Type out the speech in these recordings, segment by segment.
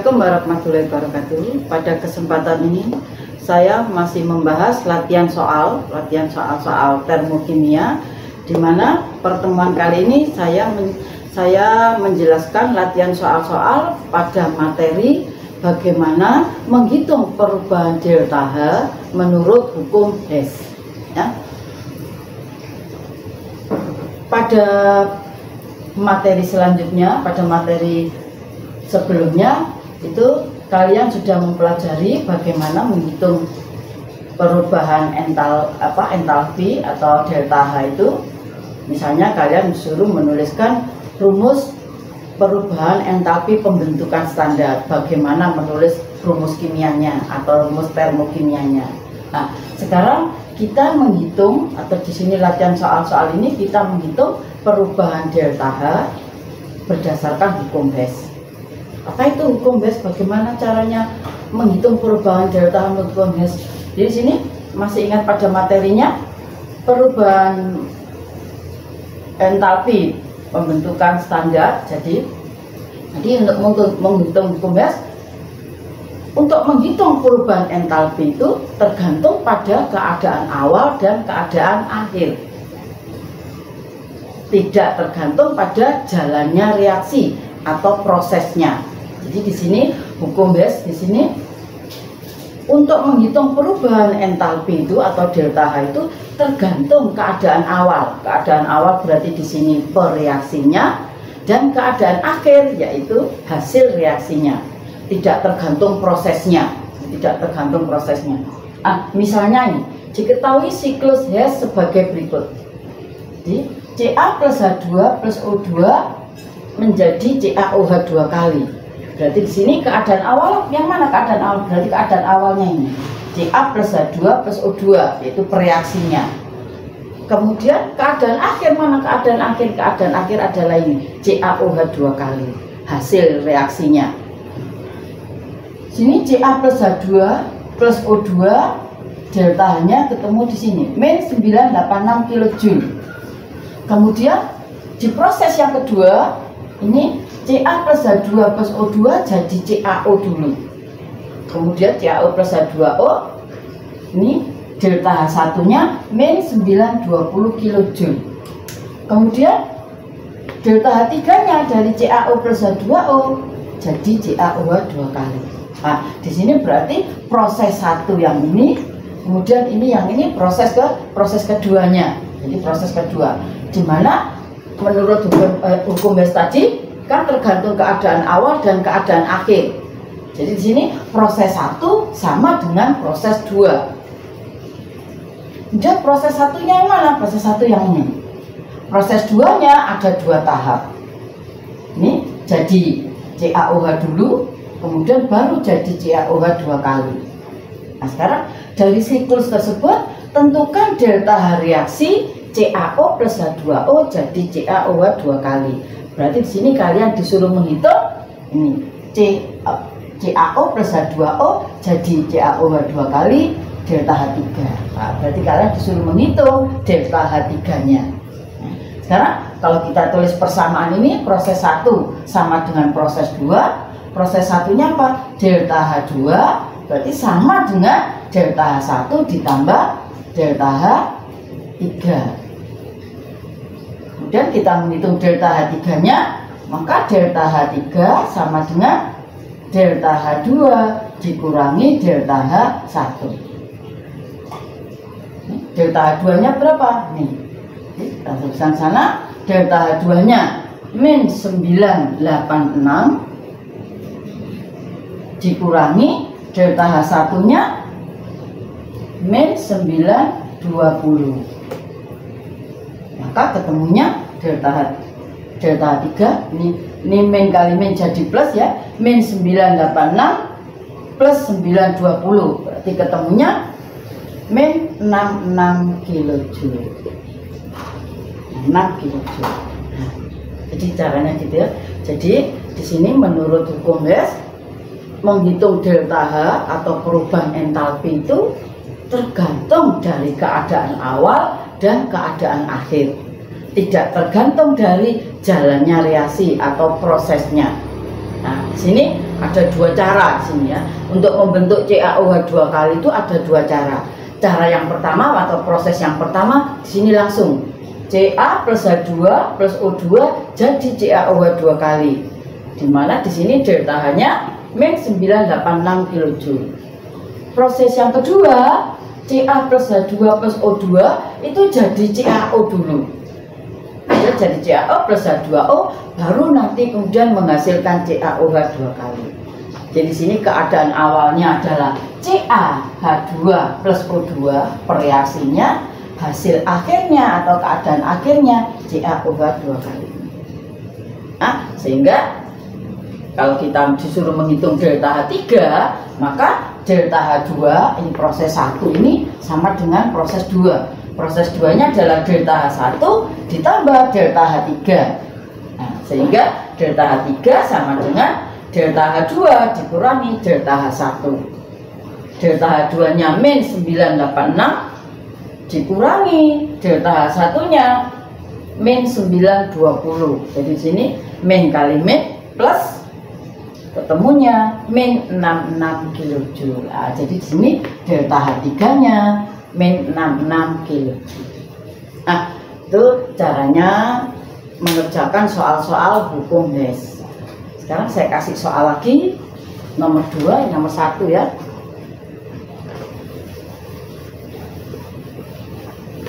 Assalamualaikum warahmatullahi wabarakatuh. Pada kesempatan ini saya masih membahas latihan soal termokimia, di mana pertemuan kali ini saya menjelaskan latihan soal-soal pada materi bagaimana menghitung perubahan delta H menurut hukum Hess. Ya. Pada materi selanjutnya, pada materi sebelumnya itu kalian sudah mempelajari bagaimana menghitung perubahan entalpi atau delta H itu. Misalnya kalian disuruh menuliskan rumus perubahan entalpi pembentukan standar, bagaimana menulis rumus kimianya atau rumus termokimianya. Nah, sekarang kita menghitung, atau di sini latihan soal-soal ini kita menghitung perubahan delta H berdasarkan hukum Hess. Apa itu hukum Hess? Bagaimana caranya menghitung perubahan delta H menurut hukum Hess? Di sini masih ingat pada materinya perubahan entalpi pembentukan standar. Jadi untuk menghitung hukum Hess, untuk menghitung perubahan entalpi itu tergantung pada keadaan awal dan keadaan akhir. Tidak tergantung pada jalannya reaksi atau prosesnya. Jadi di sini hukum Hess di sini untuk menghitung perubahan entalpi itu atau delta H itu tergantung keadaan awal. Keadaan awal berarti di sini pereaksinya, dan keadaan akhir yaitu hasil reaksinya. Tidak tergantung prosesnya, tidak tergantung prosesnya. Misalnya ini diketahui siklus Hess sebagai berikut. Jadi Ca plus H2 plus O2 menjadi CaOH 2 kali. Berarti di sini keadaan awal yang mana keadaan awal? Berarti keadaan awalnya ini Ca plus H2 plus O2, yaitu pereaksinya. Kemudian keadaan akhir mana? Keadaan akhir adalah ini CaOH 2 kali, hasil reaksinya. Sini Ca plus H2 plus O2 delta H-nya ketemu di sini min 986 kJ. Kemudian di proses yang kedua ini Ca plus H2 plus O2 jadi CaO dulu. Kemudian CaO plus H2O ini delta H1 nya min 920 kJ. Kemudian delta H3 nya dari CaO plus H2O jadi CaOH 2 kali. Nah, di sini berarti proses satu yang ini, kemudian ini yang ini proses keduanya. Jadi proses kedua, di mana menurut hukum Hess tadi kan tergantung keadaan awal dan keadaan akhir. Jadi di sini proses satu sama dengan proses dua. Dan proses satunya yang mana? Proses satu yang ini. Proses duanya ada dua tahap. Ini jadi CaOH dulu, kemudian baru jadi CaOH 2 kali. Nah, sekarang dari siklus tersebut tentukan delta H reaksi CaO plus H2O jadi CaOH 2 kali. Berarti di sini kalian disuruh menghitung ini CaO plus H2O jadi CaOH 2 kali delta H3. Nah, berarti kalian disuruh menghitung delta H3-nya. Nah, sekarang kalau kita tulis persamaan ini, proses 1 sama dengan proses 2. Proses satunya apa? Delta H2 berarti sama dengan delta H1 ditambah delta H3. Kemudian kita menghitung delta H3 nya, maka delta H3 sama dengan delta H2 dikurangi delta H1. Delta H2 nya berapa? Nih, kita tuliskan sana. Delta H2 nya min 986 dikurangi delta H1 nya min 920. Maka ketemunya delta H3 ini min kali min jadi plus ya, min 986 plus 920, berarti ketemunya min 66 kJ. 6 kJ. Jadi caranya gitu ya. Jadi di sini menurut hukum Hess menghitung delta H atau perubahan entalpi itu tergantung dari keadaan awal dan keadaan akhir. Tidak tergantung dari jalannya reaksi atau prosesnya. Nah, Di sini ada dua cara di sini ya. Untuk membentuk CaOH 2 kali itu ada dua cara. Cara yang pertama atau proses yang pertama di sini langsung Ca plus H2 plus O2 jadi CaOH 2 kali. Dimana di sini delta H-nya min 986 kJ. Proses yang kedua Ca plus H2 plus O2 itu jadi CaO dulu. Ya, jadi CaO plus H2O baru nanti kemudian menghasilkan CaOH 2 kali. Jadi sini keadaan awalnya adalah CaH2 plus O2 reaksinya, hasil akhirnya atau keadaan akhirnya CaOH 2 kali. Nah, sehingga kalau kita disuruh menghitung delta H3, maka delta H2 ini proses 1 ini sama dengan proses 2. Proses 2-nya adalah delta H1 ditambah delta H3. Nah, sehingga delta H3 sama dengan delta H2 dikurangi delta H1. Delta H2-nya min 986 dikurangi delta H1-nya min 920. Jadi di sini min kali min plus ketemunya min 66 kJ. Nah, jadi di sini delta H3-nya min 66 kJ. Nah, itu caranya mengerjakan soal-soal hukum Hess. Sekarang saya kasih soal lagi nomor 2, nomor 1 ya.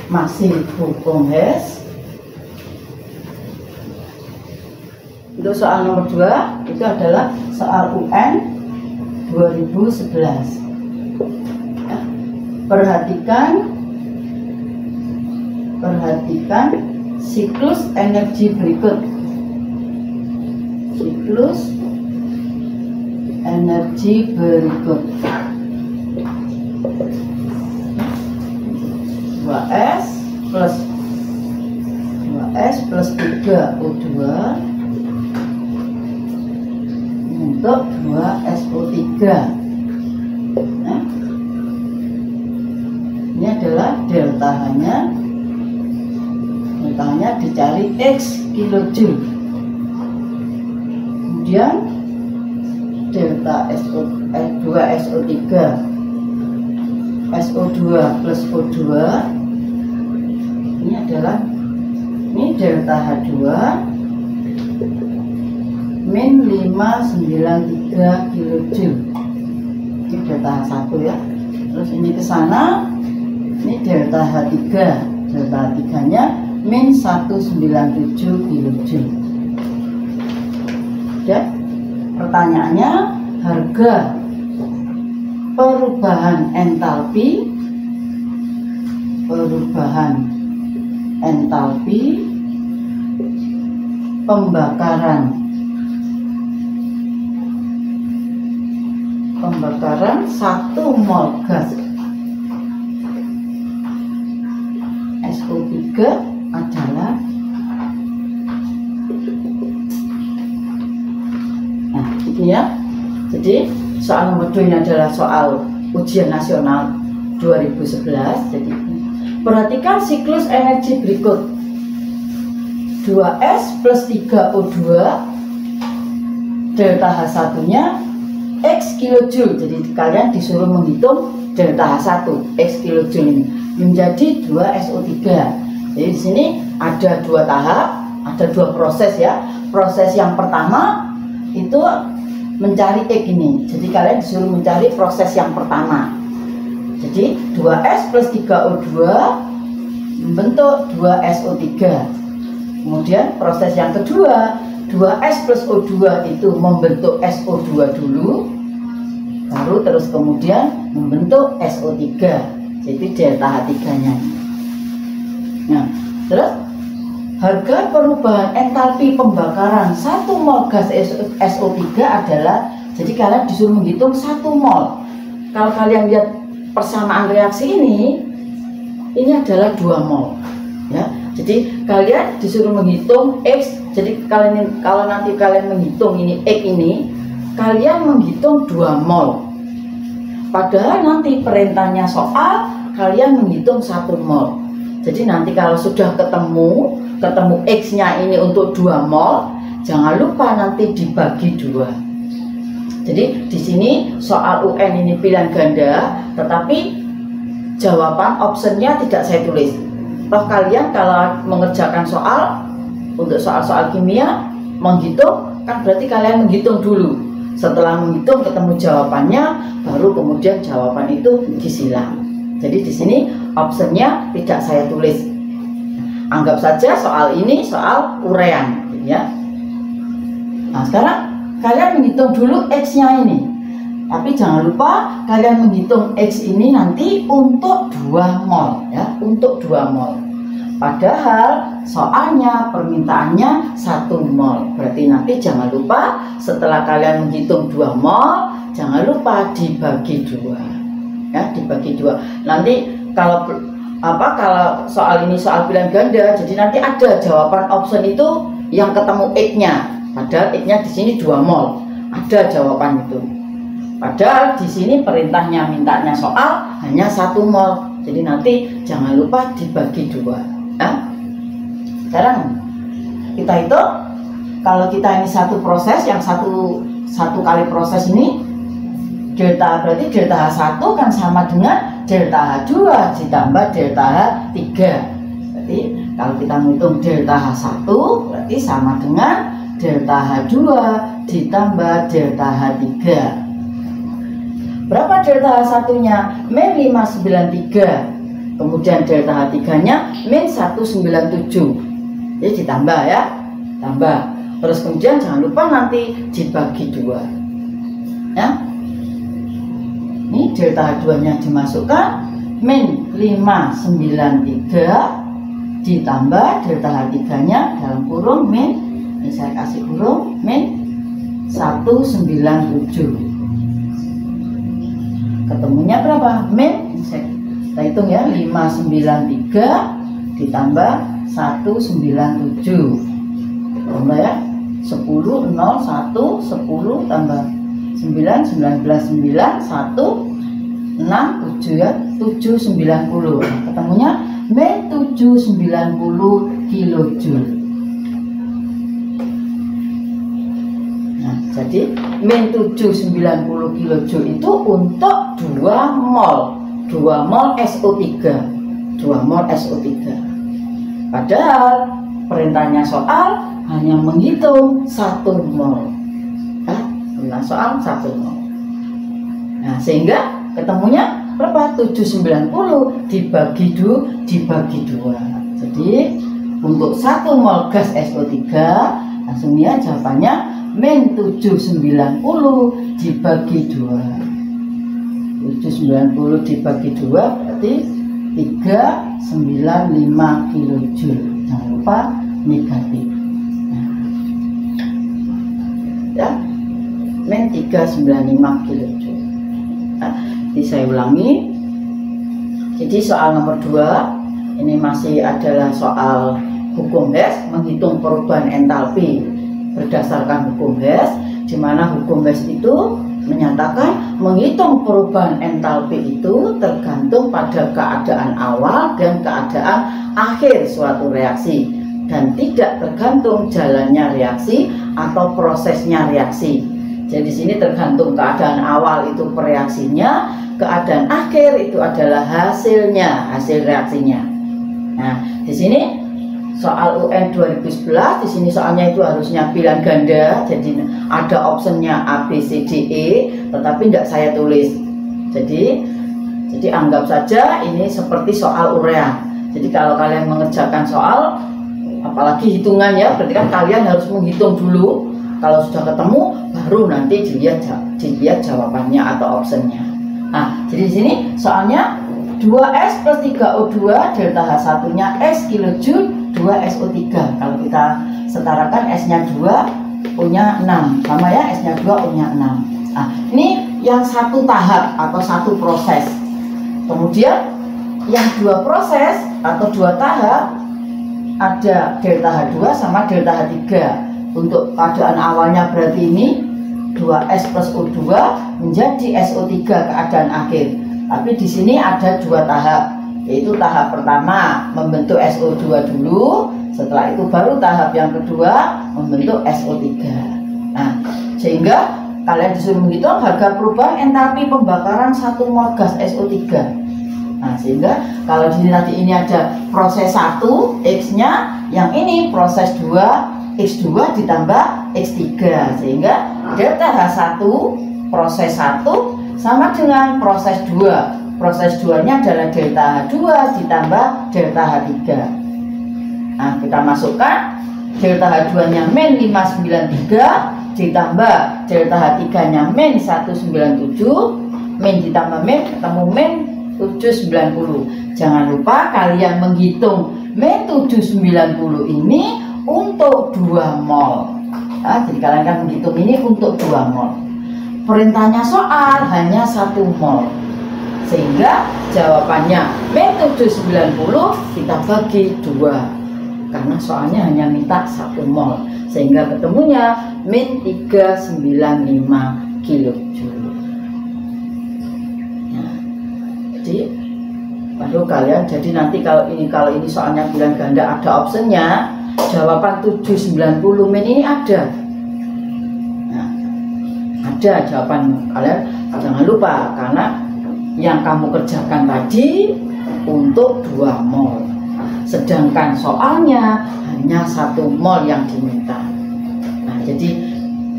Masih hukum Hess. Untuk soal nomor 2 itu adalah soal UN 2011. Ya. Perhatikan siklus energi berikut. Siklus energi berikut 2S plus 3O2 untuk 2SO3. Nah, ini adalah delta H-nya dicari X kilojoule. Kemudian delta 2SO3 SO2 plus O2 ini delta H2 min 593 kJ. Ini delta H1 ya. Terus ini ke sana, ini delta H3. Delta H3-nya min 197 kJ. Dan pertanyaannya, harga perubahan entalpi pembakaran 1 mol gas SO3 adalah, nah ini ya. Jadi soal nomor 2 ini adalah soal ujian nasional 2011. Jadi perhatikan siklus energi berikut. 2S plus 3O2 delta H1-nya X kilojoule. Jadi kalian disuruh menghitung delta H1 X kilojoule ini menjadi 2SO3. Jadi di sini ada dua tahap, ada dua proses ya. Proses yang pertama itu mencari X ini. Jadi kalian disuruh mencari proses yang pertama. Jadi 2S plus 3O2 membentuk 2SO3. Kemudian proses yang kedua, 2S plus O2 itu membentuk SO2 dulu, baru terus kemudian membentuk SO3. Jadi delta H3-nya. Nah, terus harga perubahan entalpi pembakaran 1 mol gas SO3 adalah, jadi kalian disuruh menghitung 1 mol. Kalau kalian lihat persamaan reaksi ini adalah 2 mol ya. Jadi kalian disuruh menghitung X. Jadi kalau nanti kalian menghitung ini X ini, kalian menghitung 2 mol. Padahal nanti perintahnya soal kalian menghitung 1 mol. Jadi nanti kalau sudah ketemu X-nya ini untuk 2 mol, jangan lupa nanti dibagi 2. Jadi di sini soal UN ini pilihan ganda, tetapi jawaban optionnya tidak saya tulis. Toh kalian kalau mengerjakan soal untuk soal-soal kimia menghitung, kan berarti kalian menghitung dulu. Setelah menghitung ketemu jawabannya, baru kemudian jawaban itu disilang. Jadi di sini optionnya tidak saya tulis. Anggap saja soal ini soal urean, ya. Nah sekarang kalian menghitung dulu X-nya ini. Tapi jangan lupa kalian menghitung X ini nanti untuk 2 mol, ya, untuk 2 mol. Padahal soalnya permintaannya 1 mol. Berarti nanti jangan lupa setelah kalian menghitung 2 mol, jangan lupa dibagi 2. Ya, dibagi 2. Nanti kalau soal ini soal pilihan ganda, jadi nanti ada jawaban option itu yang ketemu X-nya. Padahal X-nya di sini 2 mol. Ada jawaban itu. Padahal di sini perintahnya mintanya soal hanya 1 mol. Jadi nanti jangan lupa dibagi 2. Nah, sekarang kita hitung kalau kita ini satu proses, yang satu kali proses ini delta, berarti delta H1 kan sama dengan delta H2 ditambah delta H3. Berarti kalau kita menghitung delta H1 berarti sama dengan delta H2 ditambah delta H3. Berapa delta H1-nya? Min 593. Kemudian delta H3-nya min 197. Jadi ditambah, ya. Tambah. Terus kemudian jangan lupa nanti dibagi 2. Ya. Ini delta H2-nya dimasukkan min 593 ditambah delta H3-nya dalam kurung min, ini saya kasih kurung, min 197. Ketemunya berapa? Min, kita hitung ya, 593 ditambah 197. Tambah ya, 10, 0, 1, 10 tambah 9, 19, 9, 1, 6, 7 ya, 790. Ketemunya min 790 kilojoule. Nah, jadi min 790 kilojoule itu untuk 2 mol. 2 mol SO3. 2 mol SO3. Padahal perintahnya soal hanya menghitung 1 mol. Nah, soal 1 mol. Nah, sehingga ketemunya berapa? 790 dibagi 2. Jadi untuk 1 mol gas SO3 langsung ya jawabannya min 790 dibagi 2. 790 dibagi 2 berarti 395 kilojoule. Jangan lupa negatif. Ya, min 395 kilojoule. Jadi saya ulangi. Jadi soal nomor 2 ini masih adalah soal hukum Hess, menghitung perubahan entalpi berdasarkan hukum Hess, di mana hukum Hess itu menyatakan menghitung perubahan entalpi itu tergantung pada keadaan awal dan keadaan akhir suatu reaksi, dan tidak tergantung jalannya reaksi atau prosesnya reaksi. Jadi di sini tergantung keadaan awal itu pereaksinya, keadaan akhir itu adalah hasilnya, hasil reaksinya. Nah, di sini soal UN 2011, di sini soalnya itu harusnya pilihan ganda, jadi ada optionnya A, B, C, D, E, tetapi tidak saya tulis. Jadi anggap saja ini seperti soal urea. Jadi kalau kalian mengerjakan soal, apalagi hitungan ya, berarti kan kalian harus menghitung dulu. Kalau sudah ketemu, baru nanti dilihat jawabannya atau optionnya. Nah, jadi di sini soalnya 2S plus 3O2 delta H1-nya S kilojoule 2SO3. Kalau kita setarakan S-nya 2, O-nya 6. Sama ya, S-nya 2, O-nya 6. Nah, ini yang satu tahap atau satu proses. Kemudian yang 2 proses atau 2 tahap ada delta H2 sama delta H3. Untuk keadaan awalnya berarti ini 2S plus O2 menjadi SO3 keadaan akhir. Tapi di sini ada 2 tahap, yaitu tahap pertama membentuk SO2 dulu, setelah itu baru tahap yang kedua membentuk SO3. Nah, sehingga kalian disuruh menghitung harga perubahan entalpi pembakaran 1 mol gas SO3. Nah, sehingga kalau di sini tadi ini ada proses 1 X-nya, yang ini proses 2 X2 ditambah X3, sehingga delta H1 proses 1 sama dengan proses 2. Proses 2-nya adalah delta H2 ditambah delta H3. Nah, kita masukkan delta H2-nya min 593 ditambah delta H3-nya min 197, min ditambah min ketemu min 790. Jangan lupa kalian menghitung min 790 ini untuk 2 mol. Nah, jadi kalian akan menghitung ini untuk 2 mol. Perintahnya soal hanya 1 mol. Sehingga jawabannya min 790 kita bagi 2. Karena soalnya hanya minta 1 mol. Sehingga ketemunya min 395 kilojoule. Nah, jadi baru kalian, jadi nanti kalau ini soalnya bilang ganda ada optionnya, jawaban 790 min ini ada. Nah, ada jawaban kalian, jangan lupa karena yang kamu kerjakan tadi untuk 2 mol, sedangkan soalnya hanya 1 mol yang diminta. Nah, jadi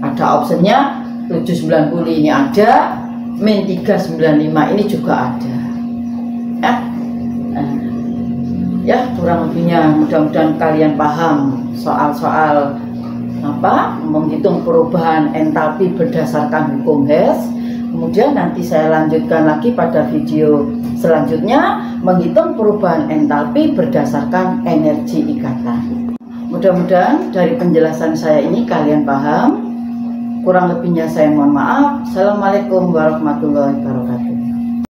ada optionnya 790 ini ada, min 395 ini juga ada. Ya, kurang lebihnya mudah-mudahan kalian paham soal-soal menghitung perubahan entalpi berdasarkan hukum Hess. Kemudian nanti saya lanjutkan lagi pada video selanjutnya menghitung perubahan entalpi berdasarkan energi ikatan. Mudah-mudahan dari penjelasan saya ini kalian paham. Kurang lebihnya saya mohon maaf. Assalamualaikum warahmatullahi wabarakatuh.